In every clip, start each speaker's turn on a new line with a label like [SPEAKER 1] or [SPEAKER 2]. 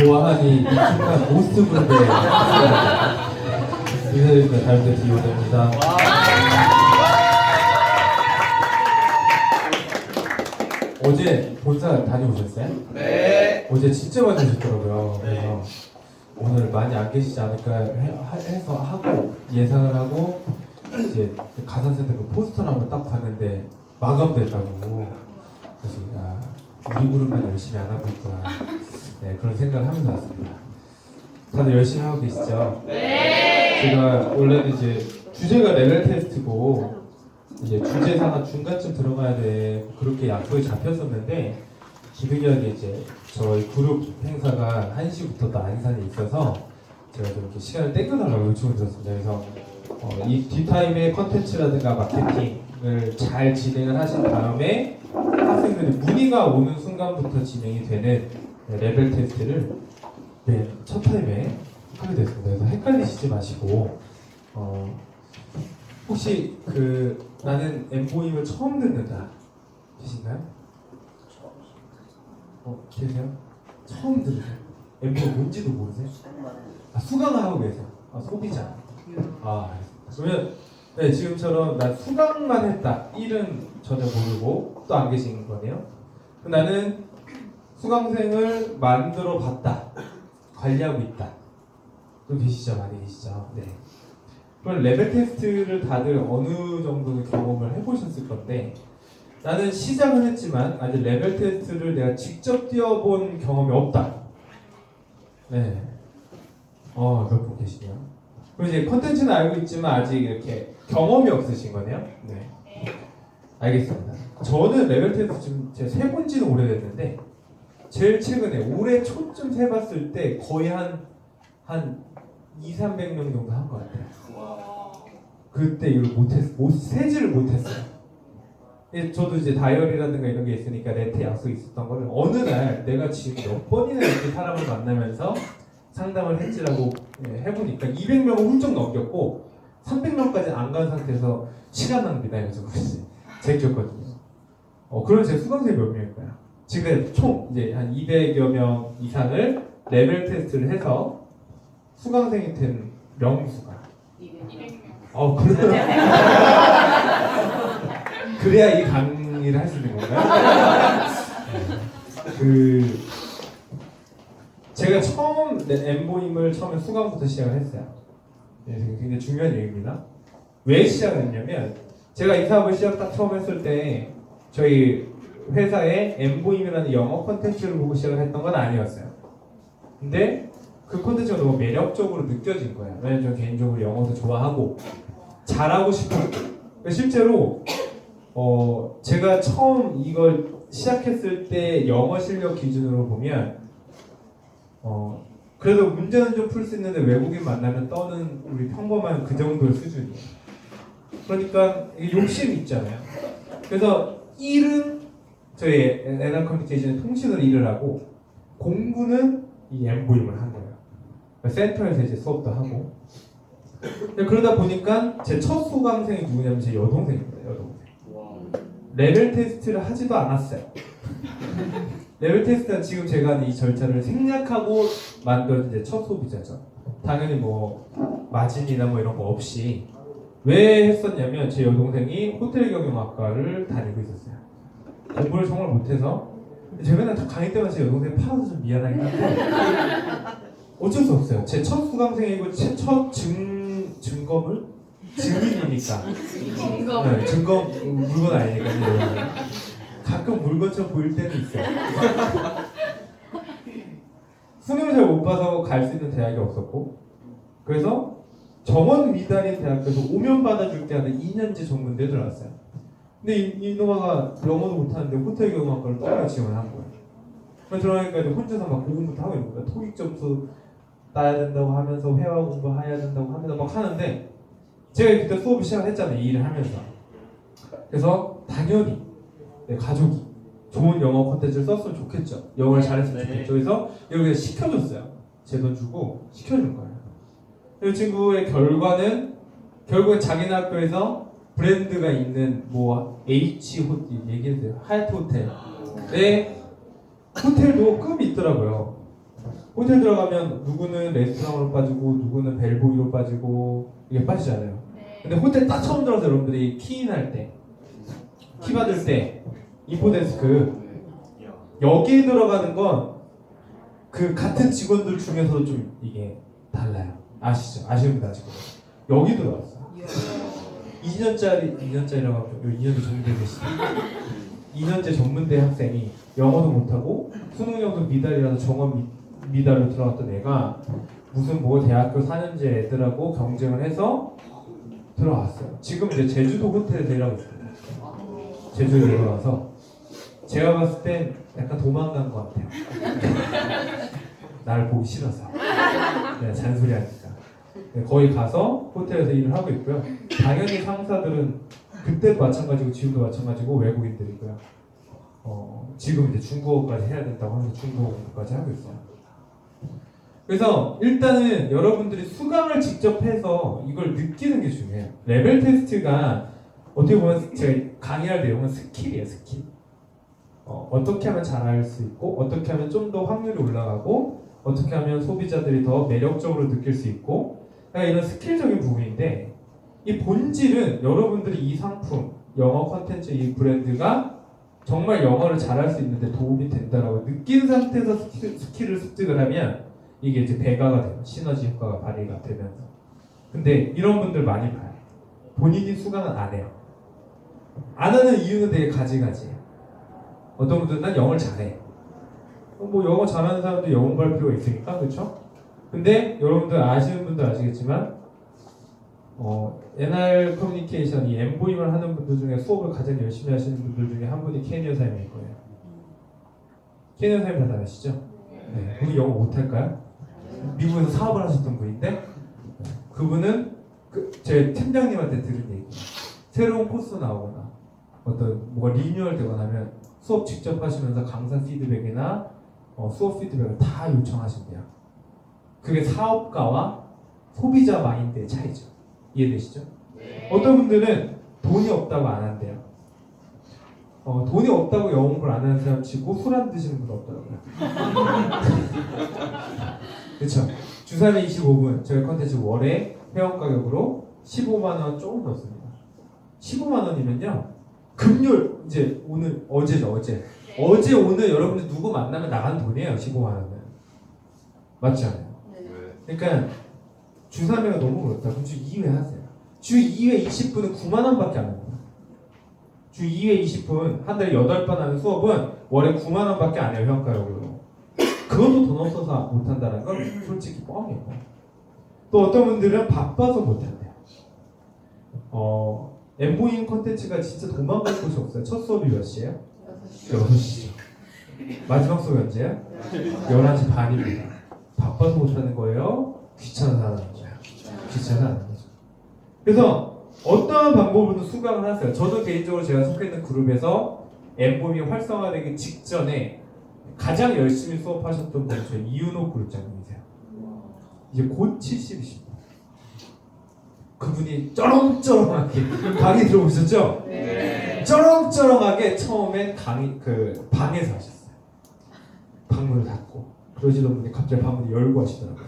[SPEAKER 1] 보아하니 익숙한 모습인데 인사드립니다. 다음때 디오입니다. 어제 본사 다녀오셨어요?
[SPEAKER 2] 네.
[SPEAKER 1] 어제 진짜 많이 오셨더라고요. 그래서 오늘 많이 안 계시지 않을까 해서 하고 예상을 하고 이제 가산센터 그 포스터를 한번 딱 봤는데 마감됐다고. 그래서 우리 그룹만 열심히 안 하고 있구나. 네, 그런 생각을 하면서 왔습니다. 다들 열심히 하고 계시죠?
[SPEAKER 2] 네.
[SPEAKER 1] 제가 원래는 이제 주제가 레벨 테스트고 이제 주제사가 중간쯤 들어가야 돼 그렇게 약속이 잡혔었는데 기득이하게 이제 저희 그룹 행사가 1시부터 또 안산에 있어서 제가 좀 이렇게 시간을 땡겨달라고 요청을 드렸습니다. 그래서 이 뒷타임의 컨텐츠라든가 마케팅을 잘 진행을 하신 다음에 학생들이 문의가 오는 순간부터 진행이 되는 레벨 테스트를 첫 타임에 하게 됐습니다. 그래서 헷갈리시지 마시고 혹시 나는 엠보임을 처음 듣는다 계신가요? 계세요? 처음 들으세요? 엠보임 뭔지도 모르세요? 수강을 하고 계세요. 소비자. 그러면 네, 지금처럼 난 수강만 했다. 일은 전혀 모르고 또 안 계신 거네요. 나는 수강생을 만들어 봤다. 관리하고 있다. 또 계시죠? 많이 계시죠? 네. 그럼 레벨 테스트를 다들 어느 정도는 경험을 해보셨을 건데 나는 시작은 했지만 아직 레벨 테스트를 내가 직접 뛰어본 경험이 없다. 네. 몇 분 계시네요. 그럼 이제 컨텐츠는 알고 있지만 아직 이렇게 경험이 없으신 거네요. 네. 알겠습니다. 저는 레벨 테스트 지금 제가 세 본지는 오래됐는데 제일 최근에 올해 초쯤 해봤을 때 거의 한 200~300명 정도 한 것 같아요. 그때 이걸 세지를 못했어요. 저도 이제 다이어리라든가 이런 게 있으니까 레트 약속이 있었던 거를 어느 날 내가 지금 몇 번이나 이렇게 사람을 만나면서 상담을 했지라고 해보니까 200명을 훌쩍 넘겼고 300명까지 안 간 상태에서 시간 낭비다 이거죠. 제꼈거든요. 그럼 제 수강생이 몇 명일까요? 지금 총 이제 한 200여 명 이상을 레벨 테스트를 해서 수강생이 된 명수가 200명. 그래야 이 강의를 할 수 있는 건가요? 제가 처음 엠보임을 처음에 수강부터 시작을 했어요. 굉장히 중요한 얘기입니다. 왜 시작을 했냐면 제가 이 사업을 딱 처음 했을 때 저희 회사에 엠보임이라는 영어 콘텐츠를 보고 시작을 했던 건 아니었어요. 근데 그 콘텐츠가 너무 매력적으로 느껴진 거예요. 왜냐면 저 개인적으로 영어도 좋아하고 잘하고 싶었고 실제로 제가 처음 이걸 시작했을 때 영어 실력 기준으로 보면 그래도 문제는 좀 풀 수 있는데 외국인 만나면 떠는 우리 평범한 그 정도의 수준이에요. 그러니까 욕심이 있잖아요. 그래서 일은 저희 애널 커뮤니케이션의 통신으로 일을 하고 공부는 이 엠보임을 한 거예요. 센터에서 이제 수업도 하고 그러다 보니까 제 첫 수강생이 누구냐면 제 여동생입니다. 여동생. 레벨 테스트를 하지도 않았어요. 레벨 테스트는 지금 제가 하는 이 절차를 생략하고 만든 이제 첫 소비자죠. 당연히 뭐 마진이나 뭐 이런 거 없이 왜 했었냐면 제 여동생이 호텔 경영학과를 다니고 있었어요. 공부를 정말 못해서 제가 맨날 다 강의 때마다 제 여동생 팔아서 좀 미안하긴 한데 어쩔 수 없어요. 제 첫 수강생이고 제 첫 증거물? 증인이니까. 네, 증거 물건 아니니까요. 가끔 물건처럼 보일 때는 있어요. 수능을 잘 못 봐서 갈 수 있는 대학이 없었고 그래서 정원 미달인 대학교에서 오면 받아줄게 하는 2년제 전문대에 들어갔어요. 근데 이놈아가 영어도 못하는데 호텔 경영학과를 떠나 지원한 거예요. 들어가니까 혼자서 막 고군부터 하고 있는 거예요. 토익 점수 따야 된다고 하면서 회화 공부해야 된다고 하면서 막 하는데 제가 그때 수업을 시작했잖아요. 이 일을 하면서. 그래서 당연히 가족이 좋은 영어 콘텐츠를 썼으면 좋겠죠. 영어를 잘했으면 좋겠죠. 그래서 이렇게 시켜줬어요. 제 돈 주고 시켜준 거예요. 이 친구의 결과는 결국엔 자기네 학교에서 브랜드가 있는 뭐 H 호텔 얘기해주세요. 하얏트 호텔에 호텔도 급이 있더라고요. 호텔 들어가면 누구는 레스토랑으로 빠지고 누구는 벨보이로 빠지고 이게 빠지잖아요. 근데 호텔 딱 처음 들어서 여러분들이 키인할 때, 키 받을 때 인포데스크 여기에 들어가는 건 그 같은 직원들 중에서도 좀 이게 달라요. 아시죠? 아시는 분 아시고 여기 들어왔어요. 2년짜리라고 하면 2년도 전문대 계시죠? 2년제 전문대 학생이 영어도 못하고 수능 점수 미달이라서 정원 미달로 들어갔던 애가 무슨 뭐 대학교 4년제 애들하고 경쟁을 해서 들어왔어요. 지금 이제 제주도 호텔에 일하고 있습니다. 제주도에 들어가서 제가 봤을 땐 약간 도망간 것 같아요. 나를 보기 싫어서. 내가 잔소리하니까. 네, 거기 가서 호텔에서 일을 하고 있고요. 당연히 상사들은 그때도 마찬가지고 지금도 마찬가지고 외국인들이고요. 지금 이제 중국어까지 해야 된다고 하면서 중국어까지 하고 있어요. 그래서 일단은 여러분들이 수강을 직접 해서 이걸 느끼는 게 중요해요. 레벨 테스트가 어떻게 보면 제가 강의할 내용은 스킬이에요, 스킬. 어떻게 하면 잘할 수 있고, 어떻게 하면 좀 더 확률이 올라가고, 어떻게 하면 소비자들이 더 매력적으로 느낄 수 있고, 그러니까 이런 스킬적인 부분인데, 이 본질은 여러분들이 이 상품, 영어 콘텐츠 이 브랜드가 정말 영어를 잘할 수 있는데 도움이 된다라고 느낀 상태에서 스킬을 습득을 하면 이게 이제 배가가 돼요. 시너지 효과가 발휘가 되면서. 근데 이런 분들 많이 봐요. 본인이 수강은 안 해요. 안 하는 이유는 되게 가지가지예요. 어떤 분들은 난 영어를 잘해. 뭐 영어 잘하는 사람도 영어 할 필요가 있으니까, 그렇죠? 근데 여러분들 아시는 분들 아시겠지만 NR 커뮤니케이션 이 엠보임을 하는 분들 중에 수업을 가장 열심히 하시는 분들 중에 한 분이 케니 여사님일 거예요. 케니 여사님 다 아시죠? 네. 그분 영어 못할까요? 미국에서 사업을 하셨던 분인데 그분은 제 팀장님한테 들은 얘기. 새로운 코스 나오거나 어떤 뭐가 리뉴얼 되거나 하면 수업 직접 하시면서 강사 피드백이나 수업 피드백을 다 요청하신대요. 그게 사업가와 소비자 마인드의 차이죠. 이해되시죠? 어떤 분들은 돈이 없다고 안 한대요. 돈이 없다고 영어 공부를 안 하는 사람 치고 술 안 드시는 분 없더라고요. 그렇죠? 주사위 25분 저희 컨텐츠 월에 회원 가격으로 15만 원 조금 넣습니다. 15만 원이면요. 금요일 이제 오늘 어제죠 어제 오늘 여러분들 누구 만나면 나가는 돈이에요. 15만 원은 맞지 않아요? 그러니까 주 3회가 너무 그렇다. 그럼 주 2회 하세요. 주 2회 20분은 9만 원밖에 안 합니다. 주 2회 20분 한 달에 8번 하는 수업은 월에 9만 원밖에 안 해요. 회원가격으로. 그것도 돈 없어서 못한다는 건 솔직히 뻥이에요. 또 어떤 분들은 바빠서 못한대요. 엠보잉 콘텐츠가 진짜 도망갈 곳이 없어요. 첫 수업이 몇 시예요? 6시죠. 마지막 수업이 언제야? 11시 반입니다. 바빠서 못하는 거예요? 귀찮아서 하는 거예요? 귀찮아서 하는 거죠. 그래서 어떠한 방법으로도 수강을 하세요. 저도 개인적으로 제가 속해 있는 그룹에서 엠보잉이 활성화되기 직전에 가장 열심히 수업하셨던 분이 저희 이윤호 그룹장님이세요. 이제 곧 70이십니다. 그분이 쩌렁쩌렁하게 강의 들어보셨죠?
[SPEAKER 2] 네.
[SPEAKER 1] 쩌렁쩌렁하게 처음엔 강의 방에서 하셨어요. 방문을 닫고 그러시던 분이 갑자기 방문을 열고 하시더라고요.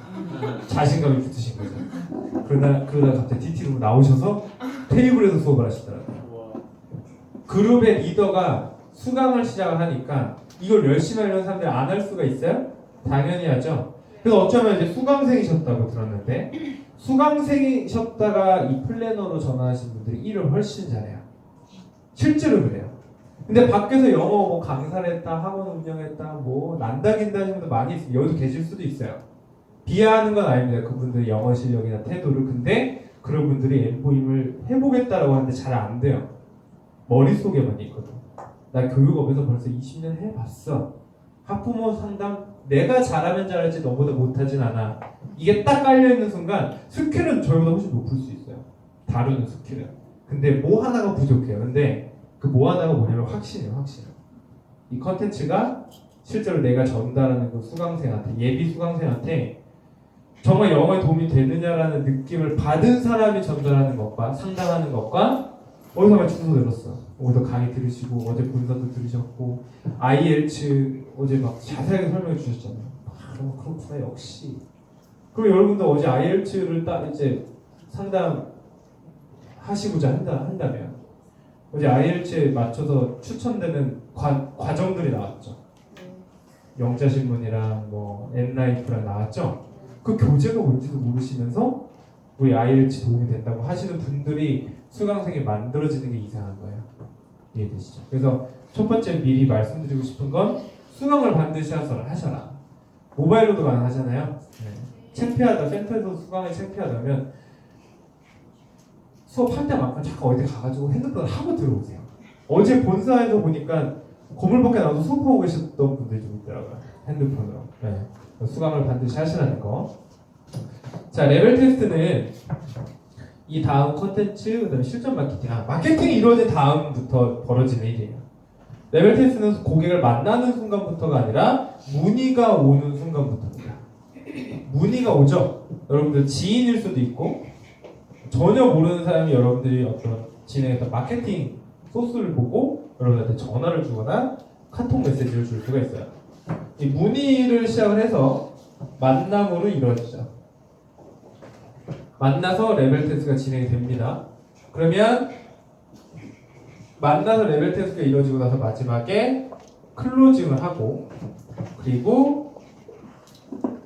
[SPEAKER 1] 자신감이 붙으신 거죠. 그러다 갑자기 DT로 나오셔서 테이블에서 수업을 하시더라고요. 그룹의 리더가 수강을 시작을 하니까 이걸 열심히 하려는 사람들이 안 할 수가 있어요? 당연히 하죠. 그래서 어쩌면 이제 수강생이셨다고 들었는데 수강생이셨다가 이 플래너로 전환하신 분들이 일을 훨씬 잘해요. 실제로 그래요. 근데 밖에서 영어 뭐 강사를 했다, 학원 운영했다, 뭐 난다긴다 하시는 분들 많이 있어요. 여기도 계실 수도 있어요. 비하하는 건 아닙니다. 그분들의 영어 실력이나 태도를. 근데 그런 분들이 엠보임을 해보겠다라고 하는데 잘 안 돼요. 머릿속에만 있거든. 나 교육업에서 벌써 20년 해봤어. 학부모 상담 내가 잘하면 잘할지 너보다 못하진 않아. 이게 딱 깔려있는 순간 스킬은 저희보다 훨씬 높을 수 있어요. 다루는 스킬은. 근데 뭐 하나가 부족해요. 근데 그 뭐 하나가 뭐냐면 확신이에요. 확신. 이 컨텐츠가 실제로 내가 전달하는 그 수강생한테, 예비 수강생한테 정말 영어에 도움이 되느냐라는 느낌을 받은 사람이 전달하는 것과 상담하는 것과 어디서 많이 주소 들었어. 오늘도 강의 들으시고 어제 본사도 들으셨고 IELTS 어제 막 자세하게 설명해 주셨잖아요. 그렇구나 역시. 그럼 여러분들 어제 IELTS를 딱 이제 상담하시고자 한다면 어제 IELTS에 맞춰서 추천되는 과정들이 나왔죠. 영자신문이랑 뭐 엔라이프랑 나왔죠. 그 교재가 뭔지도 모르시면서 우리 IELTS 도움이 된다고 하시는 분들이 수강생이 만들어지는 게 이상한 거예요. 이해되시죠? 그래서 첫 번째 미리 말씀드리고 싶은 건 수강을 반드시 하셔라. 모바일로도 가능하잖아요. 창피하다, 센터에서 수강이 창피하다면 수업할 때만큼 잠깐 어디 가가지고 핸드폰을 하고 들어오세요. 어제 본사에서 보니까 건물 밖에 나와서 수업하고 계셨던 분들이 좀 있더라고요. 핸드폰으로. 수강을 반드시 하시라는 거. 자, 레벨 테스트는 이 다음 콘텐츠, 그다음에 실전 마케팅. 마케팅이 이루어진 다음부터 벌어지는 일이에요. 레벨 테스트는 고객을 만나는 순간부터가 아니라 문의가 오는 순간부터입니다. 문의가 오죠. 여러분들 지인일 수도 있고 전혀 모르는 사람이 여러분들이 어떤 진행했던 마케팅 소스를 보고 여러분한테 전화를 주거나 카톡 메시지를 줄 수가 있어요. 이 문의를 시작을 해서 만남으로 이루어지죠. 만나서 레벨 테스트가 진행이 됩니다. 그러면 만나서 레벨 테스트가 이루어지고 나서 마지막에 클로징을 하고 그리고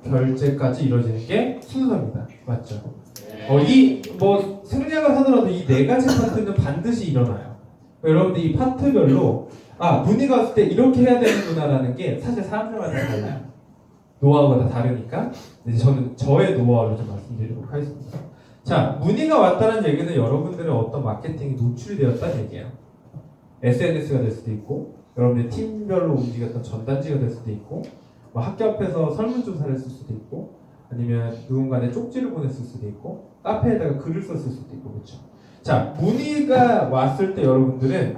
[SPEAKER 1] 결제까지 이루어지는 게 순서입니다. 맞죠? 이 뭐 생략을 하더라도 이 네 가지 파트는 반드시 일어나요. 여러분들 이 파트별로 문의가 왔을 때 이렇게 해야 되는구나라는 게 사실 사람들마다 달라요. 노하우가 다 다르니까 이제 저는 저의 노하우를 좀 말씀드리도록 하겠습니다. 자, 문의가 왔다는 얘기는 여러분들의 어떤 마케팅이 노출이 되었다는 얘기예요. SNS가 될 수도 있고 여러분의 팀별로 움직였던 전단지가 될 수도 있고 뭐 학교 앞에서 설문조사를 했을 수도 있고 아니면 누군가의 쪽지를 보냈을 수도 있고 카페에다가 글을 썼을 수도 있고 그렇죠. 자, 문의가 왔을 때 여러분들은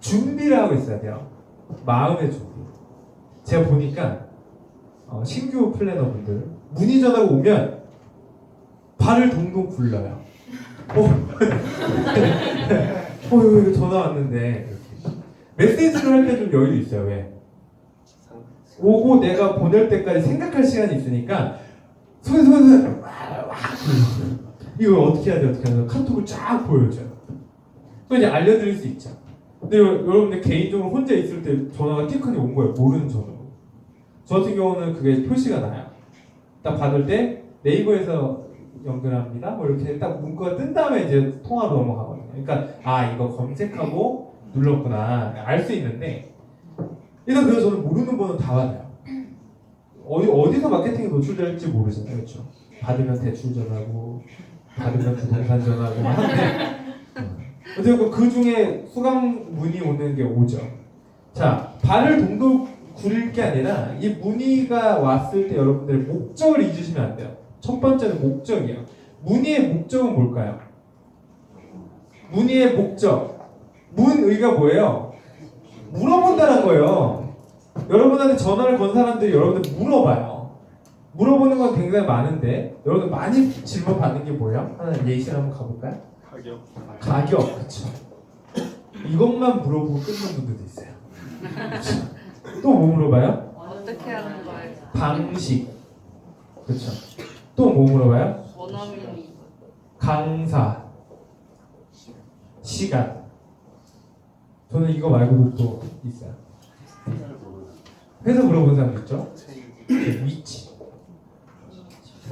[SPEAKER 1] 준비를 하고 있어야 돼요. 마음의 준비. 제가 보니까 신규 플래너분들 문의 전화가 오면 발을 동동 굴러요. 이거 전화 왔는데 이렇게. 메시지를 할 때 좀 여유도 있어요. 왜? 오고 내가 보낼 때까지 생각할 시간이 있으니까 손 이걸 어떻게 해야 돼? 카톡을 쫙 보여줘요. 또 이제 알려드릴 수 있죠. 근데 여러분들 개인적으로 혼자 있을 때 전화가 띡하니 온 거예요. 모르는 전화로. 저 같은 경우는 그게 표시가 나요. 딱 받을 때 네이버에서 연결합니다. 뭐 이렇게 딱 문구가 뜬 다음에 이제 통화로 넘어가거든요. 그러니까 이거 검색하고 눌렀구나 알 수 있는데 일단 그래서 저는 모르는 번호 다 받아요. 어디서 마케팅이 노출될지 모르잖아요. 그렇죠? 받으면 대출 전화고 받으면 부동산 전화고 하는데 어쨌든 그 중에 수강 문의 오는 게 오죠. 자, 발을 동동 구릴 게 아니라 이 문의가 왔을 때 여러분들의 목적을 잊으시면 안 돼요. 첫 번째는 목적이에요. 문의의 목적은 뭘까요? 문의의 목적. 문의가 뭐예요? 물어본다는 거예요. 여러분한테 전화를 건 사람들이 여러분들 물어봐요. 물어보는 건 굉장히 많은데 여러분들 많이 질문 받는 게 뭐예요? 하나 예시를 한번 가볼까요? 가격. 그렇죠. 이것만 물어보고 끊는 분들도 있어요. 또 뭐 물어봐요?
[SPEAKER 3] 어떻게 하는 거예요?
[SPEAKER 1] 방식. 그렇죠. 또 뭐 물어봐요?
[SPEAKER 3] 원어민이
[SPEAKER 1] 강사. 시간. 저는 이거 말고도 또 있어요. 회사 물어본 사람 있죠? 위치.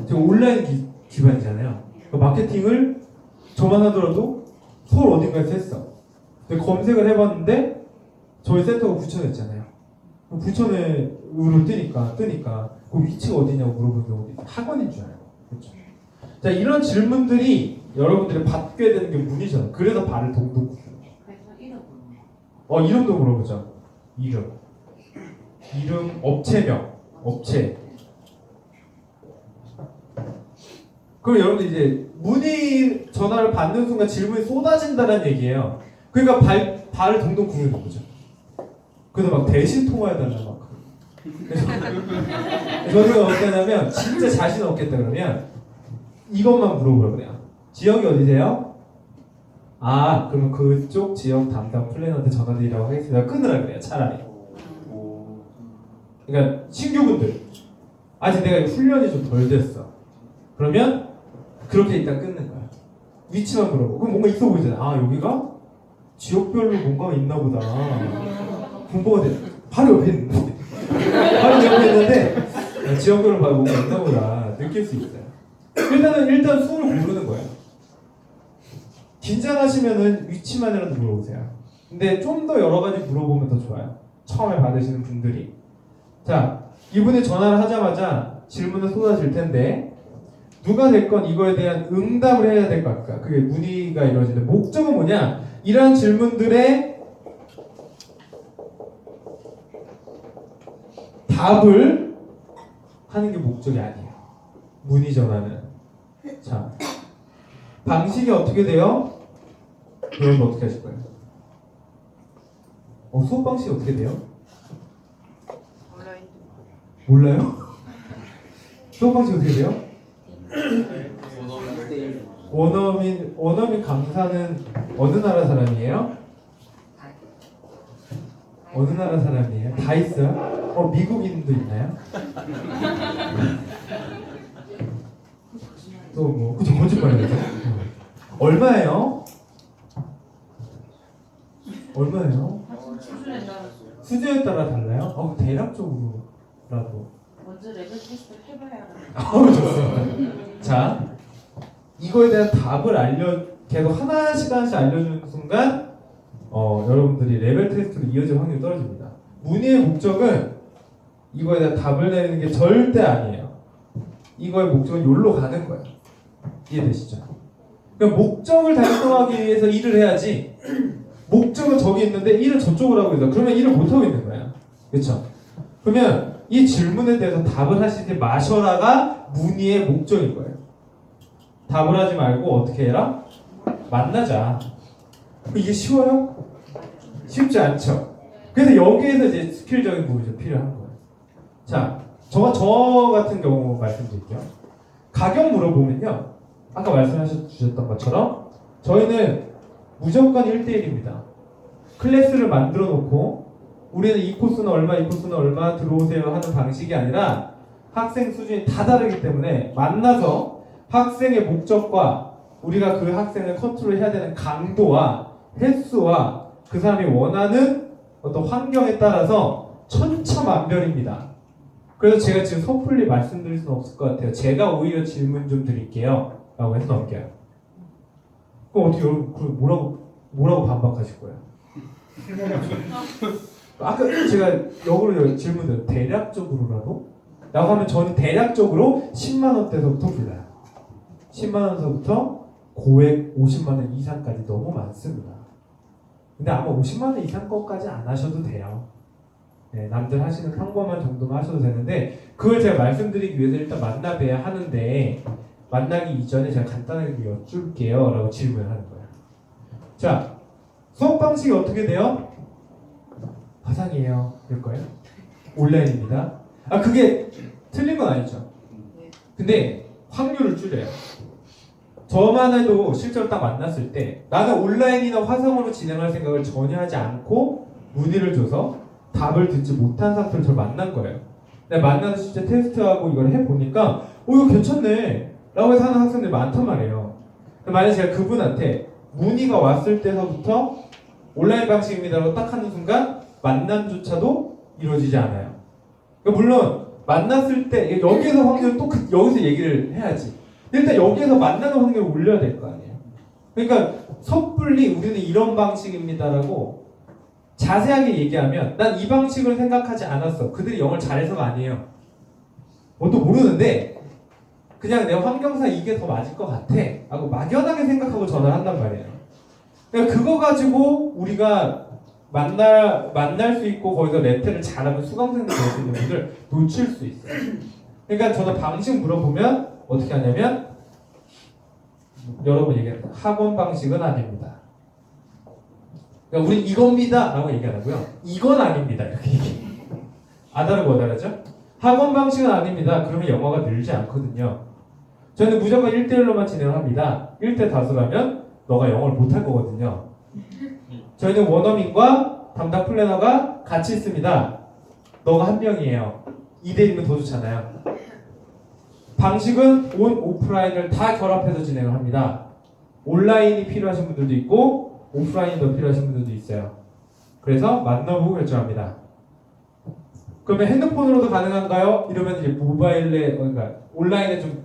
[SPEAKER 1] 지금 온라인 기반이잖아요. 그 마케팅을 저만 하더라도 서울 어딘가에서 했어. 근데 검색을 해봤는데 저희 센터가 부천에 있잖아요. 부천으로 뜨니까 그 위치가 어디냐고 물어보는 경우도 있어요. 학원인 줄 알고. 그렇죠. 자, 이런 질문들이 여러분들이 받게 되는 게 문이잖아요. 그래서 발을 동동 굴려요. 이름도 물어보죠. 이름, 업체명, 업체. 그럼 여러분들 이제 문의 전화를 받는 순간 질문이 쏟아진다는 얘기예요. 그러니까 발을 동동 구르는 거죠. 그래서 막 대신 통화해달라 막. 그래서 저는 어떻게 하냐면 진짜 자신 없겠다 그러면 이것만 물어보라고 그래요. 지역이 어디세요? 그러면 그쪽 지역 담당 플래너한테 전화드리라고 하겠습니다. 끊으라 그래요. 차라리. 그러니까 신규분들 아직 내가 훈련이 좀 덜 됐어. 그러면 그렇게 일단 끊는 거야. 위치만 물어보고. 그럼 뭔가 있어 보이잖아. 아, 여기가 지역별로 뭔가 있나 보다. 공부가 돼. 바로 옆에 있는데. 바로 옆에 있는데 지역별로 봐도 뭔가 있나 보다 느낄 수 있어요. 일단 수를 고르는 거예요. 긴장하시면은 위치만이라도 물어보세요. 근데 좀 더 여러 가지 물어보면 더 좋아요. 처음에 받으시는 분들이. 자, 이분이 전화를 하자마자 질문을 쏟아질 텐데 누가 됐건 이거에 대한 응답을 해야 될 것 같아요. 그게 문의가 이루어지는 목적은 뭐냐? 이러한 질문들의 답을 하는 게 목적이 아니에요. 문의 전화는. 자, 방식이 어떻게 돼요? 여러분 어떻게 하실 거예요? 수업 방식이 어떻게 돼요? 몰라요? 수업 방식이 어떻게 돼요? 원어민 강사는 어느 나라 사람이에요? 어느 나라 사람이에요? 다 있어요? 미국인도 있나요? 또 뭐, 그쵸, 거짓말이죠. 얼마예요? 얼마예요? 수준에 따라 달라요? 대략적으로라도.
[SPEAKER 3] 먼저 레벨 테스트를 해봐야
[SPEAKER 1] 좋습니다. 자, 이거에 대한 답을 계속 하나씩 알려주는 순간, 여러분들이 레벨 테스트로 이어질 확률이 떨어집니다. 문의의 목적은 이거에 대한 답을 내는 게 절대 아니에요. 이거의 목적은 여기로 가는 거예요. 이해되시죠? 그러니까 목적을 달성하기 위해서 일을 해야지, 목적은 저기 있는데 일은 저쪽으로 하고 있어. 그러면 일을 못하고 있는 거야. 그렇죠? 그러면 이 질문에 대해서 답을 하시지 마셔라가 문의의 목적인 거예요. 답을 하지 말고 어떻게 해라? 만나자. 이게 쉬워요? 쉽지 않죠? 그래서 여기에서 이제 스킬적인 부분이 좀 필요한 거예요. 자, 저 같은 경우 말씀드릴게요. 가격 물어보면요, 아까 말씀하셨던 것처럼 저희는 무조건 1대1입니다. 클래스를 만들어 놓고 우리는 이 코스는 얼마, 이 코스는 얼마 들어오세요 하는 방식이 아니라 학생 수준이 다 다르기 때문에 만나서 학생의 목적과 우리가 그 학생을 컨트롤해야 되는 강도와 횟수와 그 사람이 원하는 어떤 환경에 따라서 천차만별입니다. 그래서 제가 지금 섣불리 말씀드릴 수는 없을 것 같아요. 제가 오히려 질문 좀 드릴게요 라고 해서 넘겨요. 그럼 어떻게 여러분 뭐라고 반박하실 거예요? 아까 제가 역으로 질문을 대략적으로라도? 라고 하면 저는 대략적으로 10만 원대서부터 불러요. 10만 원서부터 고액 50만 원 이상까지 너무 많습니다. 근데 아마 50만 원 이상 것까지 안 하셔도 돼요. 네, 남들 하시는 평범한 정도만 하셔도 되는데 그걸 제가 말씀드리기 위해서 일단 만나봐야 하는데 만나기 이전에 제가 간단하게 여쭐게요 라고 질문을 하는 거예요. 자, 수업 방식이 어떻게 돼요? 화상이에요. 될 거예요? 온라인입니다. 그게 틀린 건 아니죠. 근데 확률을 줄여요. 저만 해도 실제로 딱 만났을 때 나는 온라인이나 화상으로 진행할 생각을 전혀 하지 않고 문의를 줘서 답을 듣지 못한 상태로 저를 만난 거예요. 내가 만나서 실제 테스트하고 이걸 해보니까 이거 괜찮네 라고 해서 하는 학생들이 많단 말이에요. 만약에 제가 그분한테 문의가 왔을 때서부터 온라인 방식입니다라고 딱 하는 순간 만남조차도 이루어지지 않아요. 그러니까 물론 만났을 때 여기에서 확률을 또 여기서 얘기를 해야지. 일단 여기에서 만나는 확률을 올려야 될 거 아니에요. 그러니까 섣불리 우리는 이런 방식입니다라고 자세하게 얘기하면 난 이 방식을 생각하지 않았어. 그들이 영어를 잘해서가 아니에요. 뭣도 모르는데 그냥 내 환경상 이게 더 맞을 것 같아 하고 막연하게 생각하고 전화를 한단 말이에요. 그러니까 그거 가지고 우리가 만날 수 있고 거기서 레테를 잘하면 수강생도 될 수 있는 분들 놓칠 수 있어요. 그러니까 저는 방식 물어보면 어떻게 하냐면 여러분 얘기합니다. 학원 방식은 아닙니다. 그러니까 우리 이겁니다 라고 얘기 안 하고요. 이건 아닙니다 이렇게 얘기해요. 아다르고 어다르죠? 학원 방식은 아닙니다. 그러면 영어가 늘지 않거든요. 저는 무조건 1대1로만 진행을 합니다. 1대 다수라면 너가 영어를 못할 거거든요. 저희는 원어민과 담당 플래너가 같이 있습니다. 너가 한 명이에요. 2대1이면 더 좋잖아요. 방식은 온, 오프라인을 다 결합해서 진행을 합니다. 온라인이 필요하신 분들도 있고 오프라인이 더 필요하신 분들도 있어요. 그래서 만나보고 결정합니다. 그러면 핸드폰으로도 가능한가요? 이러면 이제 모바일에 그러니까 온라인에 좀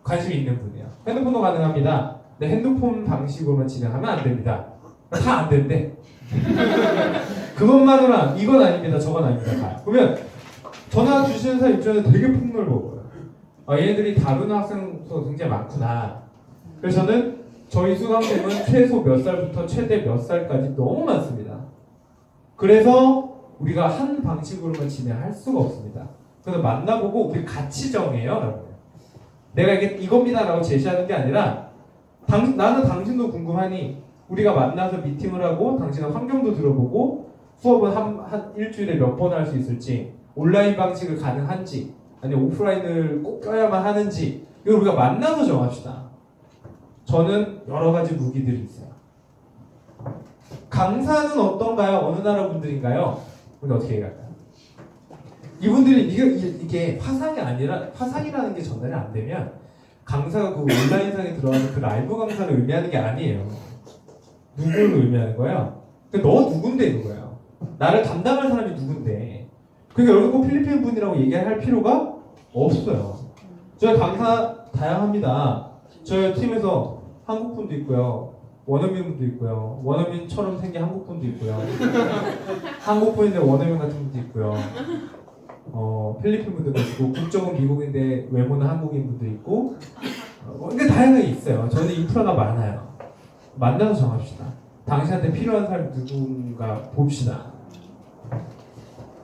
[SPEAKER 1] 관심이 있는 분이에요. 핸드폰도 가능합니다. 근데 핸드폰 방식으로만 진행하면 안 됩니다. 다 안 된대. 그것만으로는 이건 아닙니다. 저건 아닙니다. 다. 그러면 전화 주시는 사람 입장에서 되게 폭넓어 보여요. 아, 얘네들이 다루는 학생 수가 굉장히 많구나. 그래서 저는 저희 수강생은 최소 몇 살부터 최대 몇 살까지 너무 많습니다. 그래서 우리가 한 방식으로만 진행할 수가 없습니다. 그래서 만나보고 우리 같이 정해요. 라고. 내가 이게 이겁니다 라고 제시하는 게 아니라 나는 당신도 궁금하니 우리가 만나서 미팅을 하고 당신의 환경도 들어보고 수업은 한 일주일에 몇 번 할 수 있을지 온라인 방식을 가능한지 아니면 오프라인을 꼭 껴야만 하는지 이걸 우리가 만나서 정합시다. 저는 여러 가지 무기들이 있어요. 강사는 어떤가요? 어느 나라 분들인가요? 근데 어떻게 얘기할까요? 이분들이 이게 화상이 아니라 화상이라는 게 전달이 안 되면 강사가 그 온라인상에 들어가서 그 라이브 강사를 의미하는 게 아니에요. 누구를 의미하는 거야? 그러니까 너 누군데 이거예요. 나를 담당할 사람이 누군데. 그러니까 여러분 꼭 필리핀 분이라고 얘기할 필요가 없어요. 저희 강사 다양합니다. 저희 팀에서 한국 분도 있고요. 원어민 분도 있고요. 원어민처럼 생긴 한국 분도 있고요. 한국 분인데 원어민 같은 분도 있고요. 필리핀 분들도 있고 국적은 미국인데 외모는 한국인 분도 있고 그러니까 다양하게 있어요. 저는 인프라가 많아요. 만나서 정합시다. 당신한테 필요한 사람이 누군가 봅시다.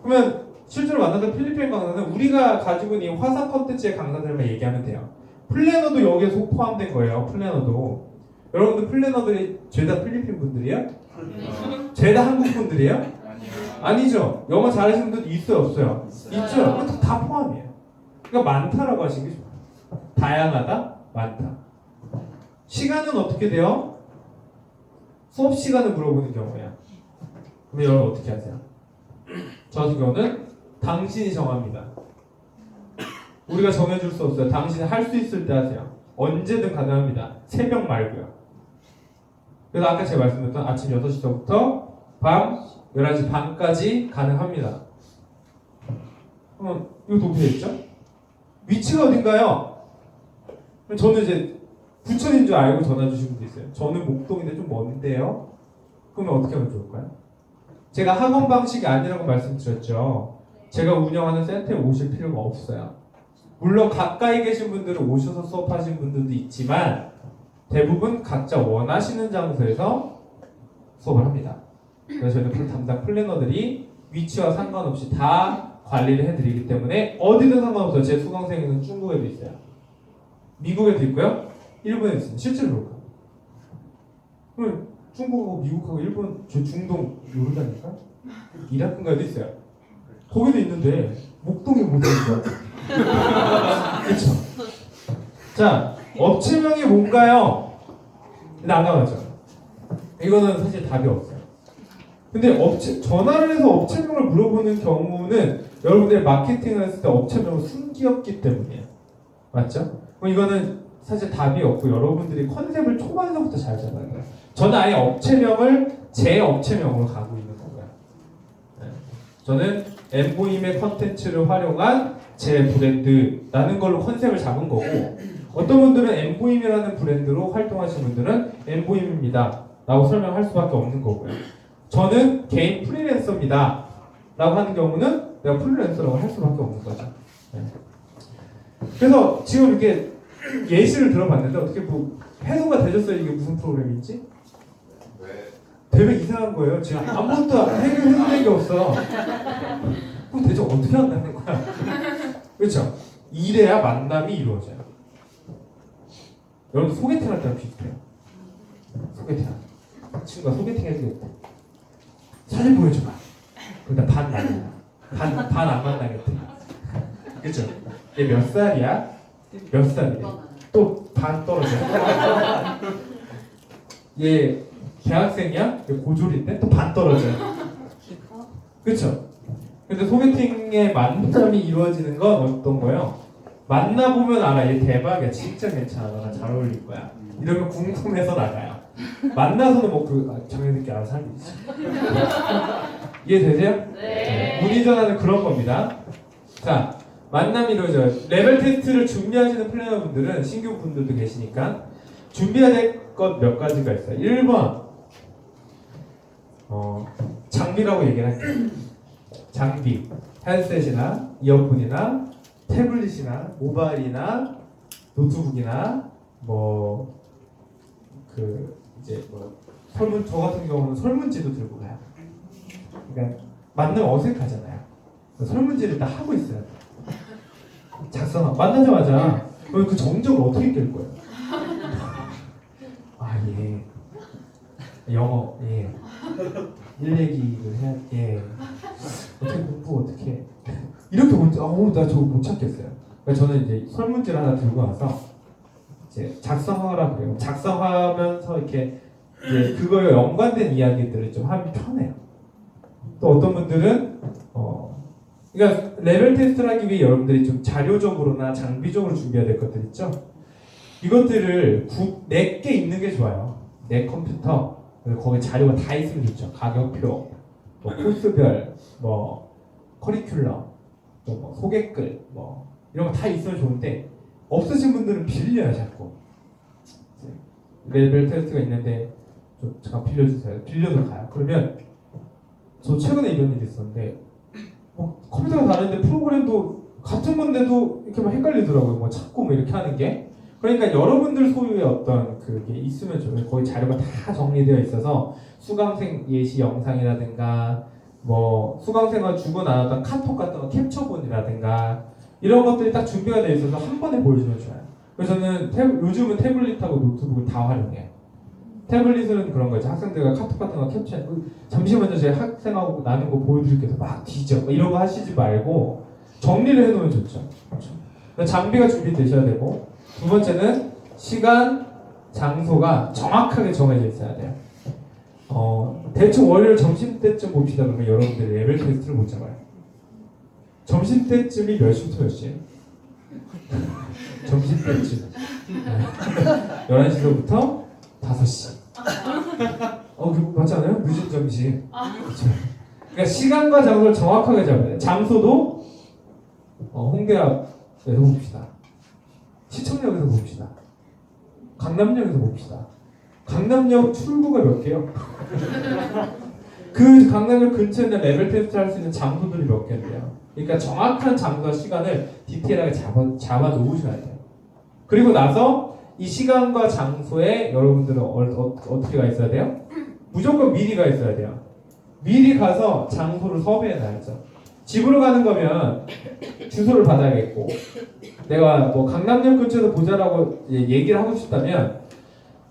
[SPEAKER 1] 그러면 실제로 만났던 필리핀 강사는 우리가 가지고 있는 이 화상 컨텐츠의 강사들만 얘기하면 돼요. 플래너도 여기에 포함된 거예요. 플래너도. 여러분들 플래너들이 죄다 필리핀 분들이에요? 죄다 한국 분들이에요? 아니죠. 영어 잘하시는 분들 있어요, 없어요? 있죠. 다 포함이에요. 그러니까 많다라고 하시는 게 좋아요. 다양하다, 많다. 시간은 어떻게 돼요? 수업 시간을 물어보는 경우야. 그럼 여러분 어떻게 하세요? 저 같은 경우는 당신이 정합니다. 우리가 정해줄 수 없어요. 당신이 할 수 있을 때 하세요. 언제든 가능합니다. 새벽 말고요. 그래서 아까 제가 말씀드렸던 아침 6시부터 밤 11시 반까지 가능합니다. 그럼 이것도 어떻게 됐죠? 위치가 어딘가요? 저는 이제 부천인 줄 알고 전화 주신 분도 있어요. 저는 목동인데 좀 먼데요. 그러면 어떻게 하면 좋을까요? 제가 학원 방식이 아니라고 말씀드렸죠. 제가 운영하는 센터에 오실 필요가 없어요. 물론 가까이 계신 분들은 오셔서 수업하시는 분들도 있지만 대부분 각자 원하시는 장소에서 수업을 합니다. 그래서 저희는 담당 플래너들이 위치와 상관없이 다 관리를 해드리기 때문에 어디든 상관없어요. 제 수강생은 중국에도 있어요. 미국에도 있고요. 일본에도 있습니다. 실제로 그럴까? 그럼 중국하고 미국하고 일본, 저 중동 요르단인가? 이라크인가에도 있어요. 거기도 있는데 목동에 못 있는 거야. 그렇죠? 자, 업체명이 뭔가요? 난감하죠. 이거는 사실 답이 없어요. 근데 전화를 해서 업체명을 물어보는 경우는 여러분들이 마케팅을 했을 때 업체명을 숨기었기 때문이에요. 맞죠? 그럼 이거는 사실 답이 없고 여러분들이 컨셉을 초반에서부터 잘 잡아야 돼요. 저는 아예 업체명을 제 업체명으로 가고 있는 거고요. 네. 저는 엠보임의 컨텐츠를 활용한 제 브랜드라는 걸로 컨셉을 잡은 거고 어떤 분들은 엠보임이라는 브랜드로 활동하시는 분들은 엠보임입니다 라고 설명할 수밖에 없는 거고요. 저는 개인 프리랜서입니다 라고 하는 경우는 내가 프리랜서라고 할 수밖에 없는 거죠. 네. 그래서 지금 이렇게 예시를 들어봤는데 어떻게 뭐 해소가 되셨어요? 이게 무슨 프로그램인지? 되게 이상한 거예요. 지금 아무것도 해결해낸 게 없어. 그럼 대체 어떻게 한다는 거야? 그렇죠? 이래야 만남이 이루어져요. 여러분 소개팅 할 때랑 비슷해요. 소개팅 친구가 소개팅 해주겠다. 사진 보여줘봐. 그럼 반 만나. 반 안 만나겠다. 그렇죠? 얘 몇 살이야? 몇 살이야? 또 반 떨어져. 얘 대학생이야? 얘 고졸인데 또 반 떨어져. 그렇죠? 근데 소개팅의 만남이 이루어지는 건 어떤 거예요? 만나보면 알아. 얘 대박이야. 진짜 괜찮아. 나랑 잘 어울릴 거야. 이러면 궁금해서 나가요. 만나서는 뭐 정해듣게 알아서 하는 거지. 이해되세요?
[SPEAKER 3] 네.
[SPEAKER 1] 문의전화는 그런 겁니다. 자, 만남이 이루어져요. 레벨 테스트를 준비하시는 플래너분들은 신규 분들도 계시니까 준비해야 될 것 몇 가지가 있어요. 1번 장비라고 얘기를 할게요. 장비, 헤드셋이나 이어폰이나 태블릿이나 모바일이나 노트북이나 설문, 저 같은 경우는 설문지도 들고 가요. 그러니까 만나면 어색하잖아요. 설문지를 일단 하고 있어야 돼. 만나자마자 그 정적을 어떻게 깰 거예요? 예. 영어, 예. 일 얘기를 해야, 예. 어떻게 공부, 어떻게. 이렇게 나 저거 못 찾겠어요. 그러니까 저는 이제 설문지를 하나 들고 와서 이제 작성하라 그래요. 작성하면서 이렇게 이제 그거에 연관된 이야기들을 좀 하면 편해요. 또 어떤 분들은 그러니까 레벨 테스트를 하기 위해 여러분들이 좀 자료적으로나 장비적으로 준비해야 될 것들 있죠. 이것들을 4개 있는 게 좋아요. 내 컴퓨터 거기 자료가 다 있으면 좋죠. 가격표, 코스별, 커리큘럼, 소개글, 이런 거 다 있으면 좋은데 없으신 분들은 빌려요 자꾸. 레벨 테스트가 있는데 좀 잠깐 빌려주세요. 빌려서 가요. 그러면 저 최근에 이런 일이 있었는데 컴퓨터가 다른데 프로그램도 같은 건데도 이렇게 막 헷갈리더라고요. 찾고 이렇게 하는 게. 그러니까 여러분들 소유의 어떤 그게 있으면 좋아요. 거의 자료가 다 정리되어 있어서 수강생 예시 영상이라든가 수강생과 주고 나눴던 카톡 같은 거 캡처본이라든가 이런 것들이 딱 준비가 되어 있어서 한 번에 보여주면 좋아요. 그래서 저는 요즘은 태블릿하고 노트북을 다 활용해요. 태블릿은 그런 거죠. 학생들과 카톡 같은 거 캡처해. 잠시만요, 제가 학생하고 나눈 거 보여드릴게요. 막 뒤져. 이런 거 하시지 말고 정리를 해놓으면 좋죠. 그렇죠? 장비가 준비되셔야 되고, 두 번째는 시간, 장소가 정확하게 정해져 있어야 돼요. 대충 월요일 점심 때쯤 봅시다. 그러면 여러분들이 레벨 테스트를 못 잡아요. 점심 때쯤이 몇 시부터 몇 시예요? 점심 때쯤 11시부터 5시. 그거 맞지 않아요? 늦은 점심. 그렇죠. 그러니까 시간과 장소를 정확하게 잡아야 돼요. 장소도 홍대 앞에서 봅시다. 시청역에서 봅시다. 강남역에서 봅시다. 강남역 출구가 몇 개요? 그 강남역 근처에 있는 레벨 테스트 할 수 있는 장소들이 몇 개인데요. 그러니까 정확한 장소와 시간을 디테일하게 잡아 놓으셔야 돼요. 그리고 나서 이 시간과 장소에 여러분들은 어떻게 가 있어야 돼요? 무조건 미리 가 있어야 돼요. 미리 가서 장소를 섭외해 놔야죠. 집으로 가는 거면 주소를 받아야겠고, 내가 강남역 근처에서 보자라고 얘기를 하고 싶다면,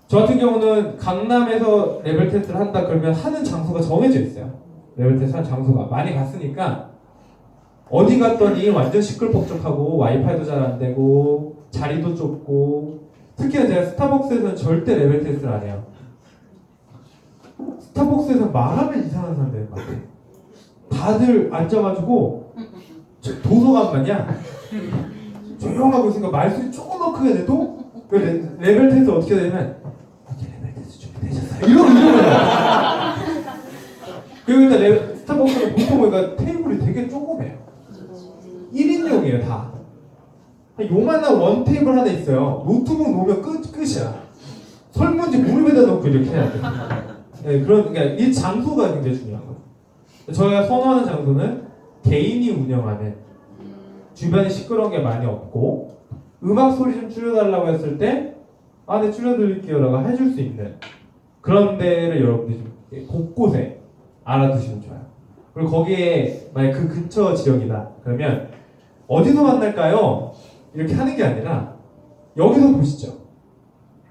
[SPEAKER 1] 저 같은 경우는 강남에서 레벨 테스트를 한다 그러면 하는 장소가 정해져 있어요. 레벨 테스트 하는 장소가 많이 갔으니까 어디 갔더니 완전 시끌벅적하고 와이파이도 잘 안 되고 자리도 좁고, 특히나 제가 스타벅스에서는 절대 레벨 테스트를 안 해요. 스타벅스에서 말하면 이상한 사람들 많아. 다들 앉아가지고 도서관 마냥 조용하고 있으니까 말소리 조금만 크게 내도 레벨 테스트 어떻게 되냐면 레벨 테스트 준비되셨어요? 이러거든요. 그리고 일단 스타벅스는 보통 보니까 테이블이 되게 조그매요. 1인용이에요 다. 요만한 원 테이블 하나 있어요. 노트북 놓으면 끝이야. 설문지 무릎에다 놓고 이렇게 해야 돼. 네, 그러니까 이 장소가 굉장히 중요한 거예요. 저희가 선호하는 장소는 개인이 운영하는, 주변에 시끄러운 게 많이 없고, 음악 소리 좀 줄여달라고 했을 때 네 줄여드릴게요 라고 해줄 수 있는 그런 데를 여러분들이 좀 곳곳에 알아두시면 좋아요. 그리고 거기에 만약 그 근처 지역이다 그러면 어디서 만날까요? 이렇게 하는 게 아니라 여기서 보시죠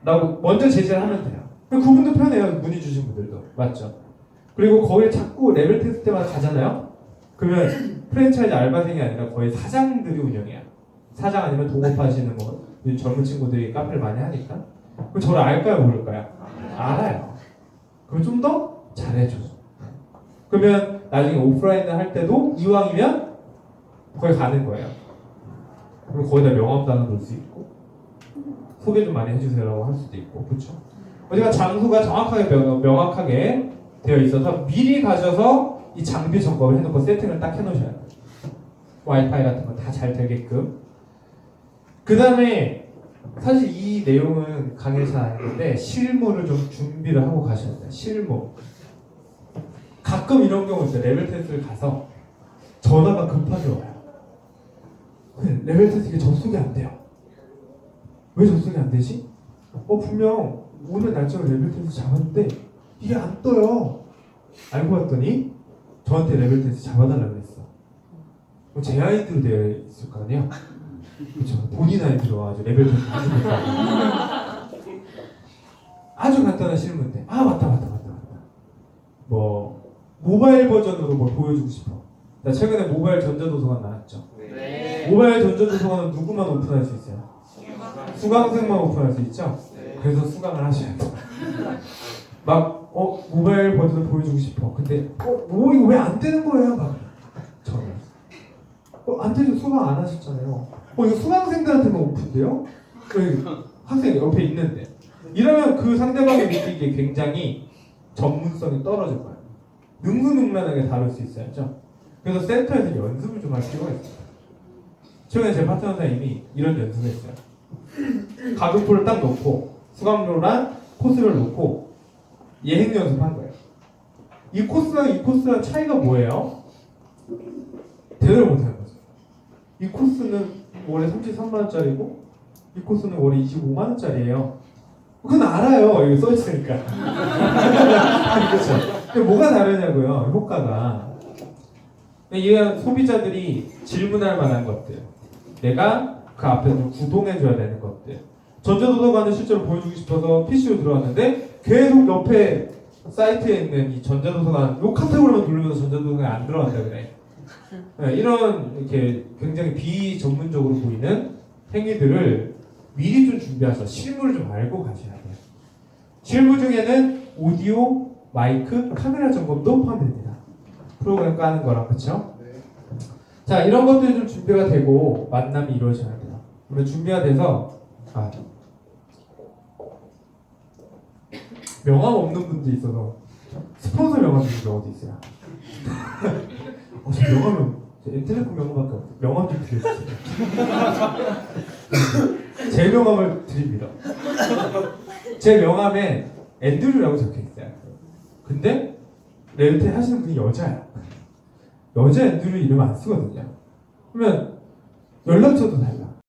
[SPEAKER 1] 라고 먼저 제시를 하면 돼요. 그분도 편해요. 문의 주신 분들도. 맞죠? 그리고 거기에 자꾸 레벨 테스트 때마다 가잖아요. 그러면 프랜차이즈 알바생이 아니라 거의 사장들이 운영해요. 사장 아니면 동업하시는 젊은 친구들이 카페를 많이 하니까. 그럼 저를 알까요? 모를까요? 알아요. 그럼 좀 더 잘해줘. 그러면 나중에 오프라인을 할 때도 이왕이면 거기 가는 거예요. 그럼 거기다 명함 단어 넣을 수 있고 소개 좀 많이 해주세요라고 할 수도 있고 그렇죠? 어디가 장소가 정확하게 명확하게 되어 있어서 미리 가셔서 이 장비 점검을 해놓고 세팅을 딱 해놓으셔야 돼요. 와이파이 같은 거 다 잘 되게끔. 그 다음에 사실 이 내용은 강의에서 안 했는데 실무를 좀 준비를 하고 가셔야 돼요. 실무. 가끔 이런 경우 있어요. 레벨 테스트를 가서 전화가 급하게 와요. 레벨 테스트 이게 접속이 안 돼요. 왜 접속이 안 되지? 분명 오늘 날짜로 레벨 테스트 잡았는데 이게 안 떠요. 알고 봤더니 저한테 레벨 테스트 잡아달라고 그랬어. 제 아이디로 되어 있을 거 아니에요? 그렇죠. 본인 아이디로 와가지고 레벨 테스트 해주겠다. 아주 간단한 실무인데 맞다. 뭐 모바일 버전으로 뭘 보여주고 싶어. 자, 최근에 모바일 전자도서관 나왔죠.
[SPEAKER 2] 네.
[SPEAKER 1] 모바일 전자도서관은 누구만 오픈할 수 있어요? 수강생만 오픈할 수 있죠? 그래서 수강을 하셔야 돼요. 막 모바일 버전을 보여주고 싶어. 근데 이거 왜 안 되는 거예요? 막 저는 안 되죠. 수강 안 하셨잖아요. 이거 수강생들한테만 오픈돼요? 학생 옆에 있는데 이러면 그 상대방이 느끼기에 굉장히 전문성이 떨어질 거예요. 능수능란하게 다룰 수 있어야죠. 그래서 센터에서 연습을 좀 할 필요가 있어요. 최근에 제 파트너 선생님이 이런 연습을 했어요. 가격표를 딱 놓고 수강료랑 코스를 놓고 예행 연습한 거예요. 이 코스랑 이 코스랑 차이가 뭐예요? 대답을 못하는 거죠. 이 코스는 월에 33만 원짜리고 이 코스는 월에 25만 원짜리예요. 그건 알아요. 이거 써있으니까. 그렇죠. 근데 뭐가 다르냐고요. 효과가. 이런 소비자들이 질문할 만한 것들, 내가 그 앞에서 좀 구동해줘야 되는 것들. 전자도서관을 실제로 보여주고 싶어서 PC로 들어왔는데 계속 옆에 사이트에 있는 이 전자도서관 요 카테고리만 누르면서 전자도서관에 안 들어간다 그래. 이런 이렇게 굉장히 비전문적으로 보이는 행위들을 미리 좀 준비하셔서 실무를 좀 알고 가셔야 돼요. 실무 중에는 오디오, 마이크, 카메라 점검도 포함됩니다. 프로그램 까는 거랑 그렇죠?
[SPEAKER 2] 네.
[SPEAKER 1] 자, 이런 것들이 좀 준비가 되고 만남이 이루어져야 돼요. 그러면 준비가 돼서 명함 없는 분도 있어서 스폰서 명함 있는 게 어디 있어요? 저 명함은 엔텔레콤 명함밖에 없어요. 명함 좀 드려주세요. 제 명함을 드립니다. 제 명함에 앤드류라고 적혀 있어요. 근데 레벨 하시는 분이 여자야. 여자 앤드류 이름 안 쓰거든요. 그러면 연락처도 달라요.